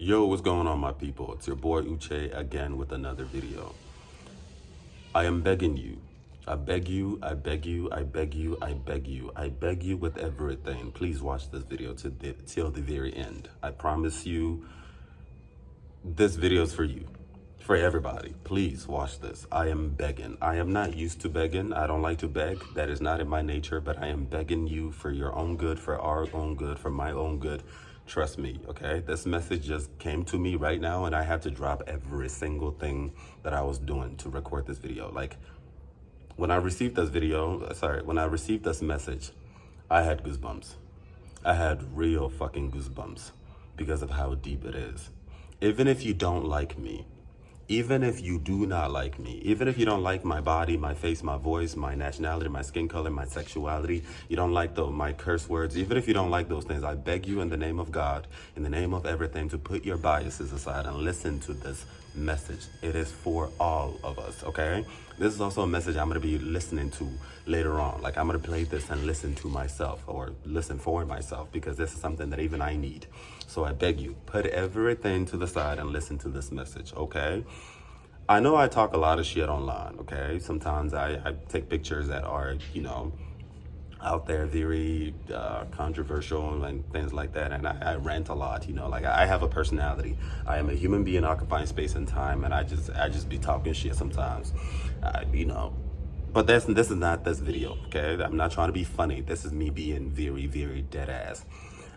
Yo, what's going on, my people? It's your boy Uche again with another video. I am begging you. I beg you, I beg you, I beg you, I beg you, I beg you with everything. Please watch this video till the very end. I promise you, this video is for you, for everybody. Please watch this. I am begging. I am not used to begging. I don't like to beg. That is not in my nature, but I am begging you for your own good, for our own good, for my own good. Trust me, okay? This message just came to me right now and I had to drop every single thing that I was doing to record this video. Like, when I received this message, I had goosebumps. I had real fucking goosebumps because of how deep it is. Even if you don't like me, even if you do not like me, even if you don't like my body, my face, my voice, my nationality, my skin color, my sexuality, you don't like my curse words, even if you don't like those things, I beg you in the name of God, in the name of everything, to put your biases aside and listen to this message. It is for all of us, okay? This is also a message I'm going to be listening to later on. Like, I'm going to play this and listen to myself, or listen for myself, because this is something that even I need. So I beg you, put everything to the side and listen to this message, okay? I know I talk a lot of shit online, okay? Sometimes I take pictures that are, out there, very controversial and things like that, and I rant a lot, like I have a personality. I am a human being occupying space and time, and I just be talking shit sometimes, but this is not this video, okay? I'm not trying to be funny. This is me being very, very dead ass.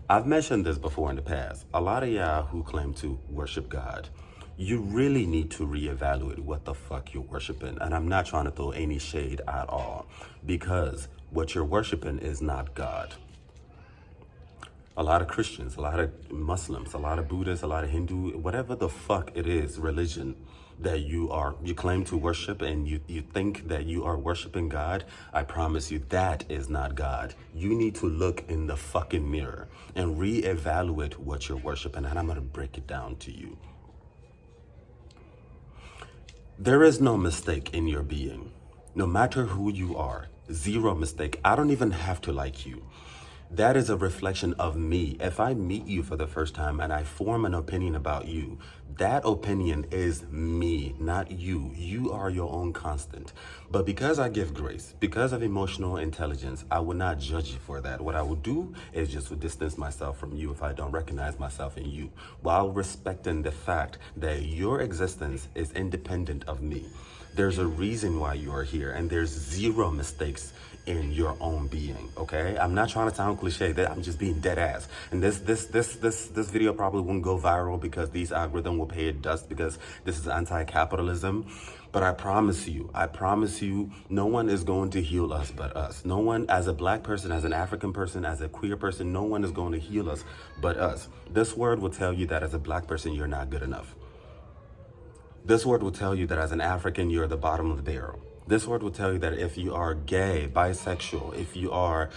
I've mentioned this before in the past. A lot of y'all who claim to worship God, you really need to reevaluate what the fuck you're worshiping. And I'm not trying to throw any shade at all, because what you're worshiping is not God. A lot of Christians, a lot of Muslims, a lot of Buddhists, a lot of Hindu, whatever the fuck it is, religion that you claim to worship, and you think that you are worshiping God, I promise you that is not God. You need to look in the fucking mirror and reevaluate what you're worshiping, and I'm gonna break it down to you. There is no mistake in your being. No matter who you are, zero mistake. I don't even have to like you. That is a reflection of me. If I meet you for the first time and I form an opinion about you, that opinion is me, not you. You are your own constant. But because I give grace, because of emotional intelligence, I will not judge you for that. What I will do is just to distance myself from you if I don't recognize myself in you, while respecting the fact that your existence is independent of me. There's a reason why you are here, and there's zero mistakes in your own being, okay? I'm not trying to sound cliche, that I'm just being dead ass. And this video probably won't go viral because these algorithms will pay it dust, because this is anti-capitalism. But I promise you, no one is going to heal us but us. No one, as a black person, as an African person, as a queer person, no one is going to heal us but us. This word will tell you that as a black person, you're not good enough. This word will tell you that as an African, you're at the bottom of the barrel. This word will tell you that if you are gay, bisexual, if you are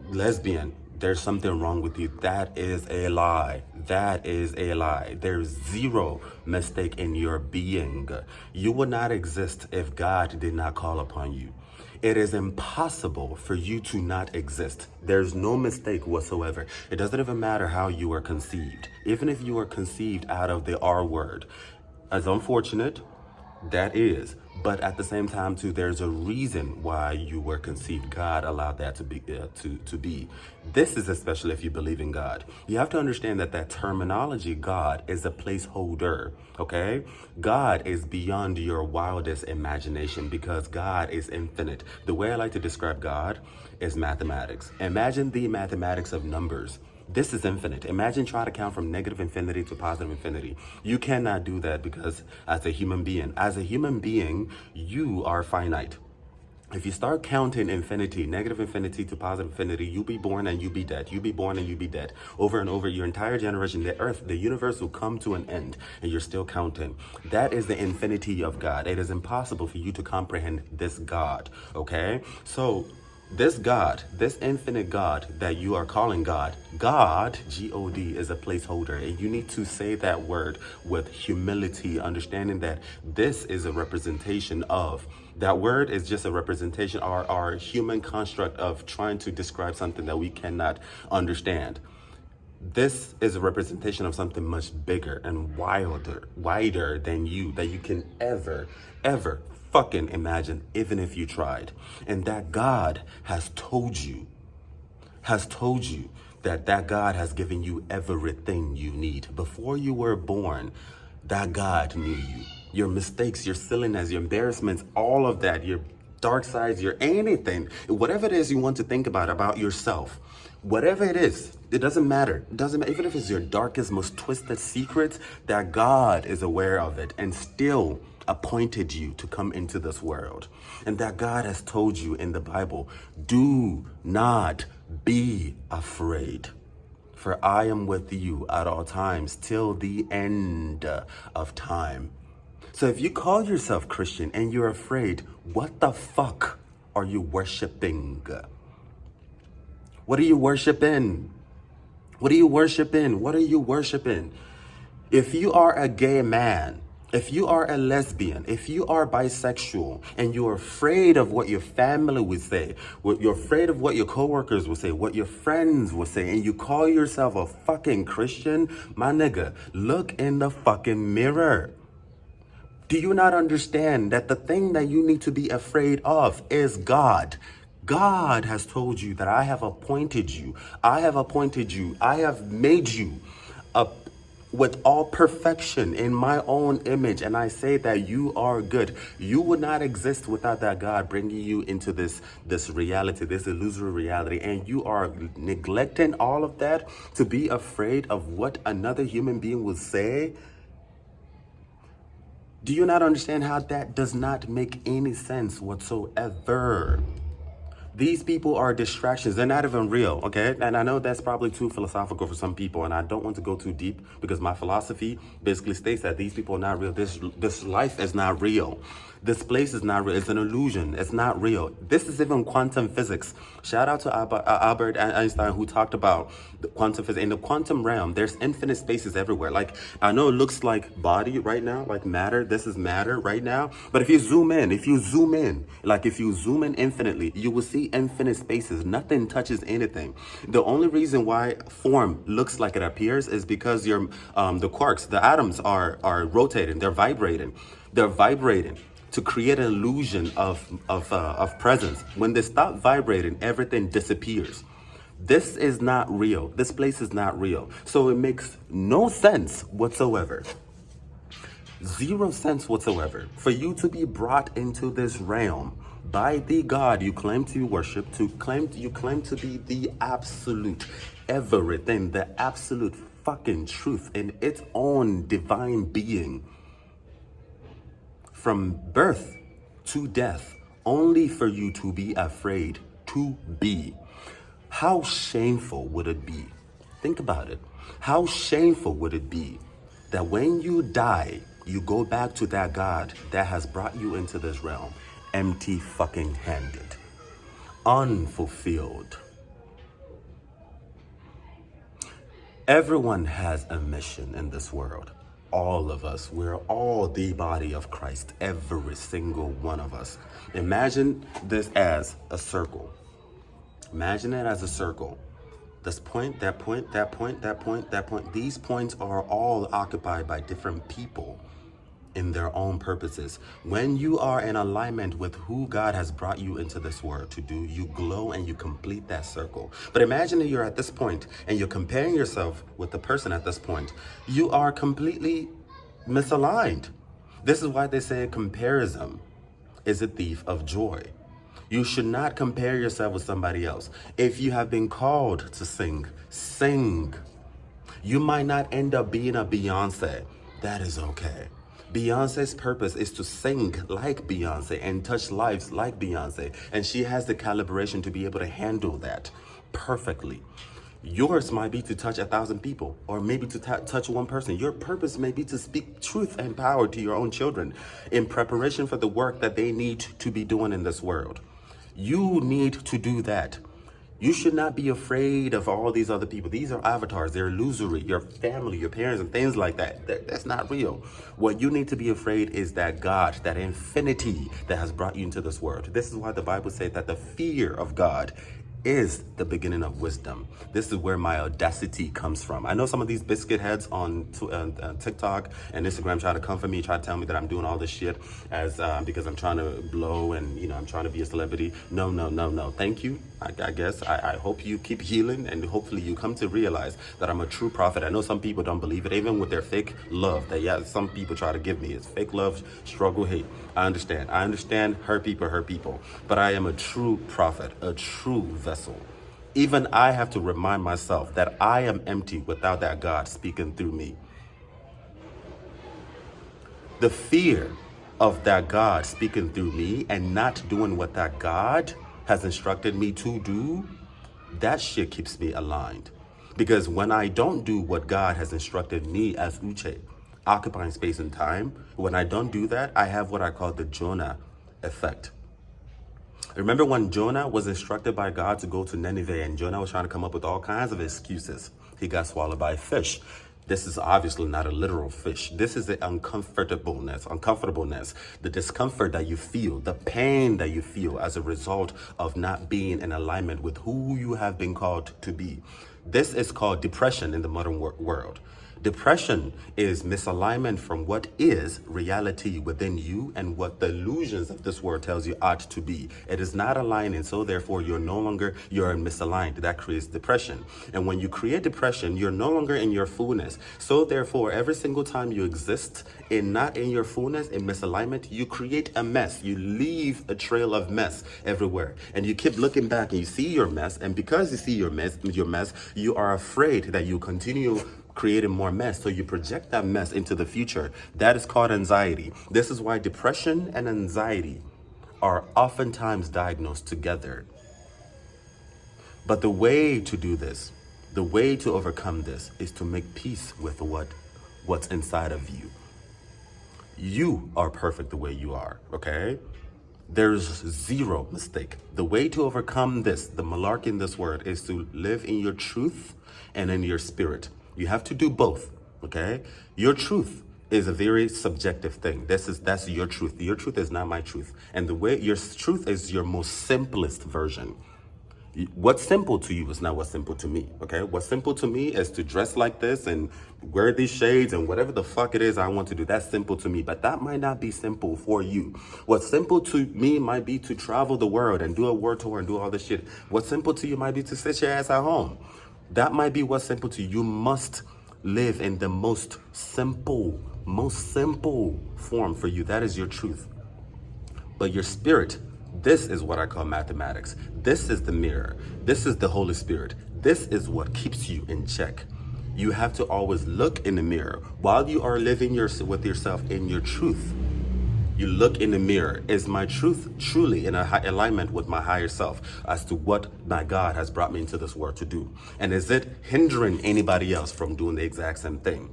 lesbian, there's something wrong with you. That is a lie. That is a lie. There's zero mistake in your being. You would not exist if God did not call upon you. It is impossible for you to not exist. There's no mistake whatsoever. It doesn't even matter how you were conceived. Even if you were conceived out of the R word, as unfortunate that is, but at the same time too, there's a reason why you were conceived. God allowed that to be. This is especially if you believe in God. You have to understand that terminology, God, is a placeholder, okay? God is beyond your wildest imagination, because God is infinite. The way I like to describe God is mathematics. Imagine the mathematics of numbers. This is infinite. Imagine trying to count from negative infinity to positive infinity. You cannot do that, because as a human being, you are finite. If you start counting infinity, negative infinity to positive infinity, you be born and you be dead. You be born and you be dead. Over and over, your entire generation, the earth, the universe will come to an end, and you're still counting. That is the infinity of God. It is impossible for you to comprehend this God, okay? So this God, this infinite God that you are calling God, G-O-D, is a placeholder. And you need to say that word with humility, understanding that this is a representation of, that word is just a representation, our human construct of trying to describe something that we cannot understand. This is a representation of something much bigger and wider than you, that you can ever fucking imagine, even if you tried. And that God has told you that God has given you everything you need. Before you were born, that God knew you. Your mistakes, your silliness, your embarrassments, all of that, your dark sides, your anything, whatever it is you want to think about yourself, whatever it is, it doesn't matter. It doesn't matter. Even if it's your darkest, most twisted secrets, that God is aware of it and still appointed you to come into this world. And that God has told you in the Bible, do not be afraid, for I am with you at all times till the end of time. So if you call yourself Christian and you're afraid, what the fuck are you worshiping? What are you worshiping? What are you worshiping? What are you worshiping? If you are a gay man, if you are a lesbian, if you are bisexual, and you're afraid of what your family would say, you're afraid of what your coworkers will say, what your friends will say, and you call yourself a fucking Christian, my nigga, look in the fucking mirror. Do you not understand that the thing that you need to be afraid of is God? God has told you that I have appointed you. I have made you with all perfection in my own image, and I say that you are good. You would not exist without that God bringing you into this reality, this illusory reality, and you are neglecting all of that to be afraid of what another human being will say. Do you not understand how that does not make any sense whatsoever? These people are distractions. They're not even real, okay? And I know that's probably too philosophical for some people, and I don't want to go too deep because my philosophy basically states that these people are not real. This life is not real. This place is not real. It's an illusion. It's not real. This is even quantum physics. Shout out to Albert Einstein, who talked about the quantum physics. In the quantum realm, there's infinite spaces everywhere. Like, I know it looks like body right now, like matter. This is matter right now. But if you zoom in infinitely, you will see infinite spaces. Nothing touches anything. The only reason why form looks like it appears is because the quarks, the atoms are rotating. They're vibrating. To create an illusion of presence. When they stop vibrating, everything disappears. This is not real. This place is not real. So it makes no sense whatsoever. Zero sense whatsoever for you to be brought into this realm by the God you claim to worship, you claim to be the absolute everything, the absolute fucking truth in its own divine being. From birth to death, only for you to be afraid to be. How shameful would it be? Think about it. How shameful would it be that when you die, you go back to that God that has brought you into this realm, empty fucking handed, unfulfilled. Everyone has a mission in this world. All of us, we're all the body of Christ, every single one of us. Imagine this as a circle. Imagine it as a circle. This point, that point, that point, that point, that point. These points are all occupied by different people in their own purposes. When you are in alignment with who God has brought you into this world to do, you glow and you complete that circle. But imagine that you're at this point and you're comparing yourself with the person at this point. You are completely misaligned. This is why they say comparison is a thief of joy. You should not compare yourself with somebody else. If you have been called to sing, sing. You might not end up being a Beyonce. That is okay. Beyonce's purpose is to sing like Beyonce and touch lives like Beyonce. And she has the calibration to be able to handle that perfectly. Yours might be to touch 1,000 people, or maybe to touch one person. Your purpose may be to speak truth and power to your own children in preparation for the work that they need to be doing in this world. You need to do that. You should not be afraid of all these other people. These are avatars. They're illusory. Your family, your parents, and things like that. That's not real. What you need to be afraid is that God, that infinity that has brought you into this world. This is why the Bible says that the fear of God is the beginning of wisdom. This is where my audacity comes from. I know some of these biscuit heads on TikTok and Instagram try to come for me, try to tell me that I'm doing all this shit as because I'm trying to blow and I'm trying to be a celebrity. No, no, no, no. Thank you. I guess I hope you keep healing and hopefully you come to realize that I'm a true prophet. I know some people don't believe it, even with their fake love that some people try to give me. It's fake love, struggle, hate. I understand hurt people, but I am a true prophet, a true vessel. Even I have to remind myself that I am empty without that God speaking through me. The fear of that God speaking through me and not doing what that God has instructed me to do, that shit keeps me aligned. Because when I don't do what God has instructed me as Uche, occupying space and time, when I don't do that, I have what I call the Jonah effect. Remember when Jonah was instructed by God to go to Nineveh and Jonah was trying to come up with all kinds of excuses? He got swallowed by a fish. This is obviously not a literal fish. This is the uncomfortableness, the discomfort that you feel, the pain that you feel as a result of not being in alignment with who you have been called to be. This is called depression in the modern world. Depression is misalignment from what is reality within you and what the illusions of this world tells you ought to be. It is not aligning, so therefore you're misaligned. That creates depression. And when you create depression, you're no longer in your fullness. So therefore, every single time you exist not in your fullness, in misalignment, you create a mess. You leave a trail of mess everywhere. And you keep looking back and you see your mess. And because you see your mess, you are afraid that you continue creating more mess, so you project that mess into the future. That is called anxiety. This is why depression and anxiety are oftentimes diagnosed together. But the way to do this, the way to overcome this, is to make peace with what's inside of you. You are perfect the way you are, okay? There's zero mistake. The way to overcome this, the malarkey in this word, is to live in your truth and in your spirit. You have to do both, okay? Your truth is a very subjective thing. That's your truth. Your truth is not my truth. And the way your truth is your most simplest version. What's simple to you is not what's simple to me, okay? What's simple to me is to dress like this and wear these shades and whatever the fuck it is I want to do. That's simple to me, but that might not be simple for you. What's simple to me might be to travel the world and do a world tour and do all this shit. What's simple to you might be to sit your ass at home. That might be what's simple to you. You must live in the most simple form for you. That is your truth. But your spirit, this is what I call mathematics. This is the mirror. This is the Holy Spirit. This is what keeps you in check. You have to always look in the mirror while you are living with yourself in your truth. You look in the mirror. Is my truth truly in alignment with my higher self as to what my God has brought me into this world to do? And is it hindering anybody else from doing the exact same thing?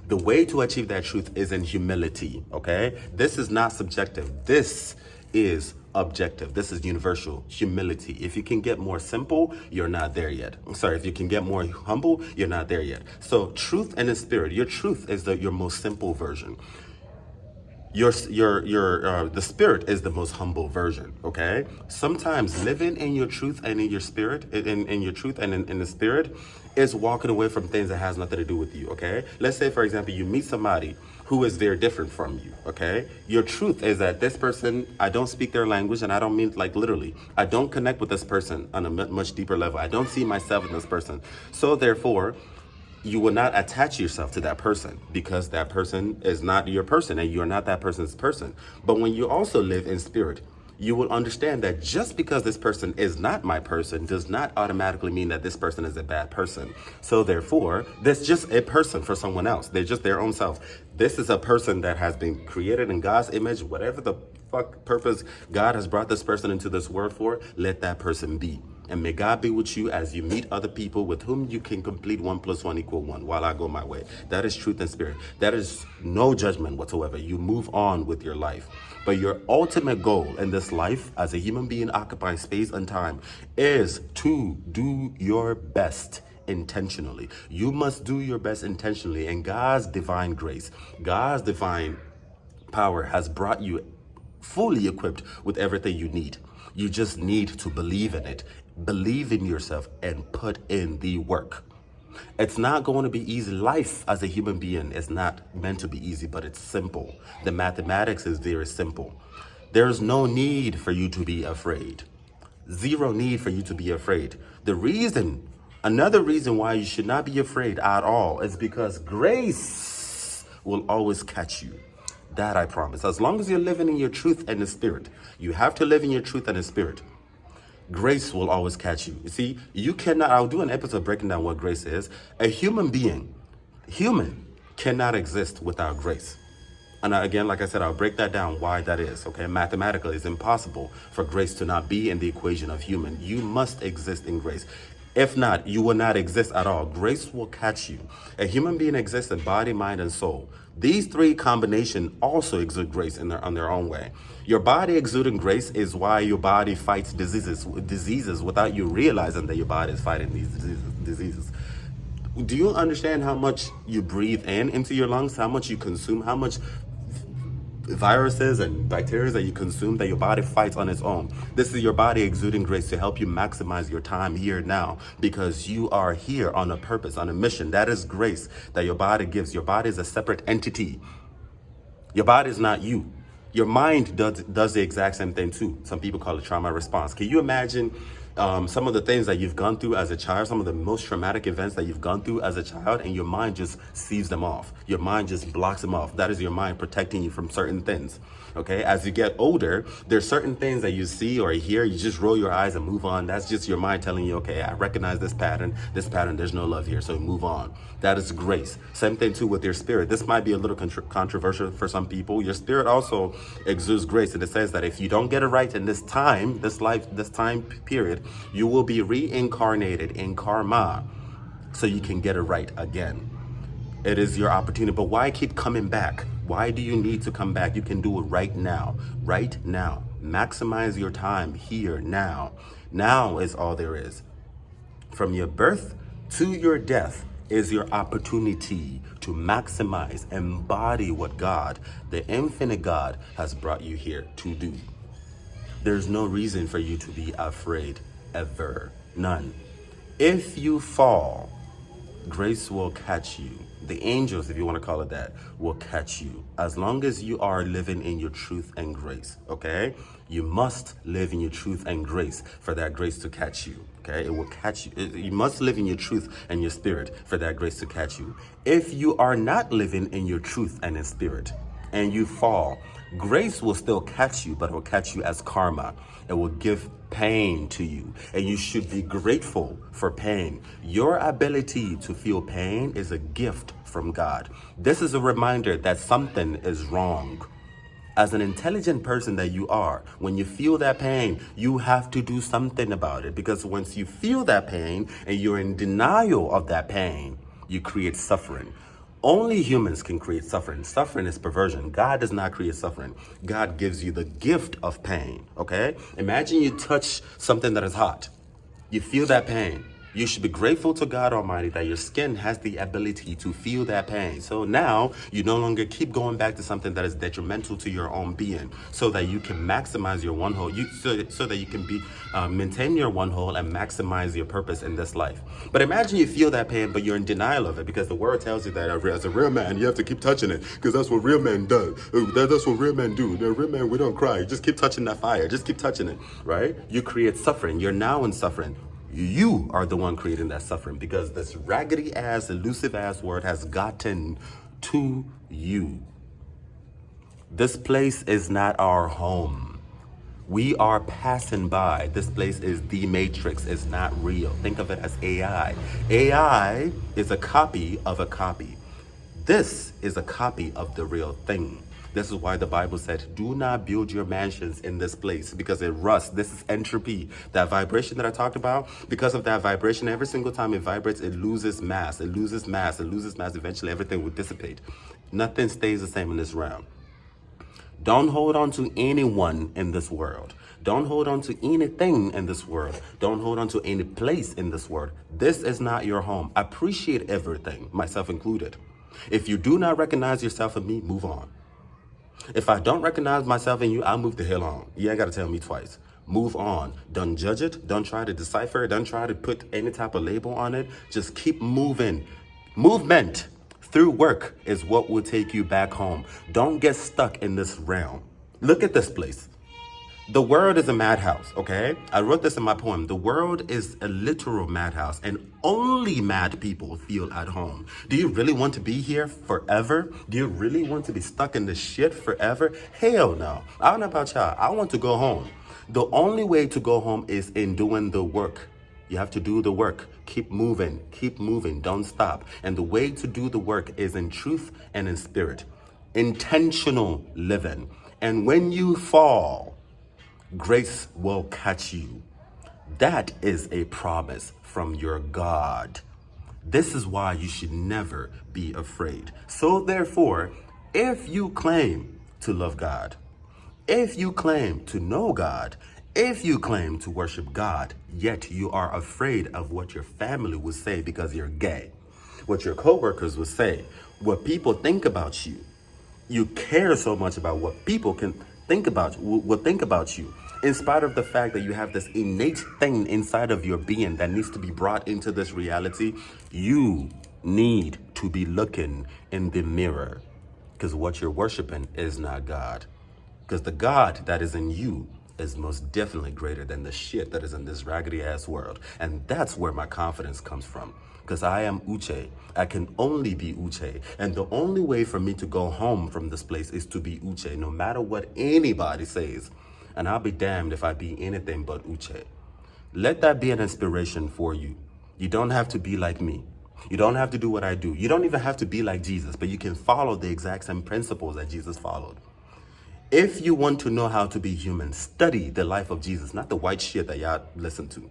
The way to achieve that truth is in humility, okay? This is not subjective. This is objective. This is universal. Humility. If you can get more simple, you're not there yet. If you can get more humble, you're not there yet. So truth and the spirit. Your truth is your most simple version. The spirit is the most humble version, okay? Sometimes living in your truth and in your spirit, in your truth and in the spirit, is walking away from things that has nothing to do with you, okay? Let's say, for example, you meet somebody who is very different from you, okay? Your truth is that this person, I don't speak their language, and I don't mean like literally. I don't connect with this person on a much deeper level. I don't see myself in this person. So therefore, you will not attach yourself to that person because that person is not your person and you're not that person's person. But when you also live in spirit, you will understand that just because this person is not my person does not automatically mean that this person is a bad person. So therefore, there's just a person for someone else. They're just their own self. This is a person that has been created in God's image. Whatever the fuck purpose God has brought this person into this world for, let that person be. And may God be with you as you meet other people with whom you can complete 1 + 1 = 1 while I go my way. That is truth and spirit. That is no judgment whatsoever. You move on with your life. But your ultimate goal in this life as a human being occupying space and time is to do your best intentionally. You must do your best intentionally, and God's divine grace, God's divine power has brought you fully equipped with everything you need. You just need to believe in it. Believe in yourself and put in the work. It's not going to be easy. Life as a human being is not meant to be easy, but it's simple. The mathematics is very simple. There's no need for you to be afraid. Zero need for you to be afraid. Another reason why you should not be afraid at all is because grace will always catch you. That I promise. As long as you're living in your truth and the spirit, you have to live in your truth and the spirit. Grace will always catch you. You see, you cannot, I'll do an episode breaking down what grace is. A human cannot exist without grace. And again, like I said, I'll break that down why that is, okay? Mathematically, it's impossible for grace to not be in the equation of human. You must exist in grace. If not, you will not exist at all. Grace will catch you. A human being exists in body, mind, and soul. These three combinations also exude grace on their own way. Your body exuding grace is why your body fights diseases without you realizing that your body is fighting these diseases. Do you understand how much you breathe into your lungs, how much you consume, how much viruses and bacteria that you consume that your body fights on its own? This is your body exuding grace to help you maximize your time here now, because you are here on a purpose, on a mission. That is grace that your body gives. Your body is a separate entity. Your body is not you. Your mind does the exact same thing too. Some people call it trauma response. Can you imagine some of the things that you've gone through as a child, some of the most traumatic events that you've gone through as a child, and your mind just sees them off. Your mind just blocks them off. That is your mind protecting you from certain things. Okay, as you get older, there's certain things that you see or hear, you just roll your eyes and move on. That's just your mind telling you, okay, I recognize this pattern, there's no love here, so move on. That is grace. Same thing too with your spirit. This might be a little controversial for some people. Your spirit also exudes grace in the sense that if you don't get it right in this time period, you will be reincarnated in karma so you can get it right again. It is your opportunity. But why keep coming back? Why do you need to come back? You can do it right now. Right now. Maximize your time here now. Now is all there is. From your birth to your death is your opportunity to maximize, embody what God, the infinite God, has brought you here to do. There's no reason for you to be afraid, ever. None. If you fall, grace will catch you. The angels, if you want to call it that, will catch you. As long as you are living in your truth and grace, okay? You must live in your truth and grace for that grace to catch you, okay? It will catch you. You must live in your truth and your spirit for that grace to catch you. If you are not living in your truth and in spirit, and you fall, grace will still catch you, but it will catch you as karma. It will give pain to you, and you should be grateful for pain. Your ability to feel pain is a gift from God. This is a reminder that something is wrong. As an intelligent person that you are, when you feel that pain, you have to do something about it, because once you feel that pain and you're in denial of that pain, you create suffering. Only humans can create suffering. Suffering is perversion. God does not create suffering. God gives you the gift of pain, okay? Imagine you touch something that is hot. You feel that pain. You should be grateful to God Almighty that your skin has the ability to feel that pain. So now you no longer keep going back to something that is detrimental to your own being, so that you can maximize your one whole, so that you can maintain your one whole and maximize your purpose in this life. But imagine you feel that pain, but you're in denial of it, because the word tells you that as a real man, you have to keep touching it, because that's what real men do. That's what real men do. The real men, we don't cry. Just keep touching that fire. Just keep touching it, right? You create suffering. You're now in suffering. You are the one creating that suffering, because this raggedy ass, elusive ass word has gotten to you. This place is not our home. We are passing by. This place is the Matrix. It's not real. Think of it as AI. AI is a copy of a copy. This is a copy of the real thing. This is why the Bible said, do not build your mansions in this place, because it rusts. This is entropy. That vibration that I talked about, because of that vibration, every single time it vibrates, it loses mass. It loses mass. It loses mass. Eventually, everything will dissipate. Nothing stays the same in this realm. Don't hold on to anyone in this world. Don't hold on to anything in this world. Don't hold on to any place in this world. This is not your home. Appreciate everything, myself included. If you do not recognize yourself in me, move on. If I don't recognize myself in you, I'll move the hell on. You ain't got to tell me twice. Move on. Don't judge it. Don't try to decipher it. Don't try to put any type of label on it. Just keep moving. Movement through work is what will take you back home. Don't get stuck in this realm. Look at this place. The world is a madhouse, okay? I wrote this in my poem. The world is a literal madhouse, and only mad people feel at home. Do you really want to be here forever? Do you really want to be stuck in this shit forever? Hell no. I don't know about y'all. I want to go home. The only way to go home is in doing the work. You have to do the work. Keep moving, don't stop. And the way to do the work is in truth and in spirit. Intentional living. And when you fall, grace will catch you. That is a promise from your God. This is why you should never be afraid. So therefore, if you claim to love God, if you claim to know God, if you claim to worship God, yet you are afraid of what your family will say because you're gay, what your coworkers will say, what people think about you, you care so much about what people can think about, will think about you, in spite of the fact that you have this innate thing inside of your being that needs to be brought into this reality, you need to be looking in the mirror, because what you're worshiping is not God. Because the God that is in you is most definitely greater than the shit that is in this raggedy ass world. And that's where my confidence comes from. Because I am Uche. I can only be Uche. And the only way for me to go home from this place is to be Uche, no matter what anybody says. And I'll be damned if I be anything but Uche. Let that be an inspiration for you. You don't have to be like me. You don't have to do what I do. You don't even have to be like Jesus, but you can follow the exact same principles that Jesus followed. If you want to know how to be human, study the life of Jesus, not the white shit that y'all listen to.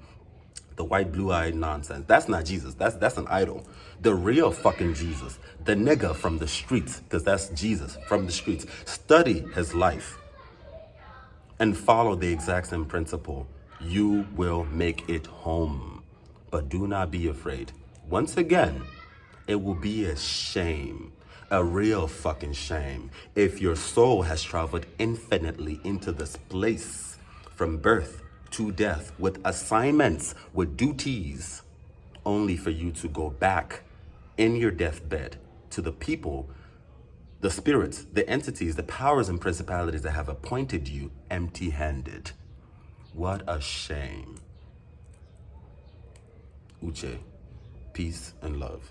The white blue-eyed nonsense. That's not Jesus. That's an idol. The real fucking Jesus. The nigga from the streets, because that's Jesus from the streets. Study his life and follow the exact same principle. You will make it home. But do not be afraid. Once again, it will be a shame. A real fucking shame if your soul has traveled infinitely into this place from birth to death with assignments, with duties, only for you to go back in your deathbed to the people, the spirits, the entities, the powers and principalities that have appointed you empty-handed. What a shame. Uche, peace and love.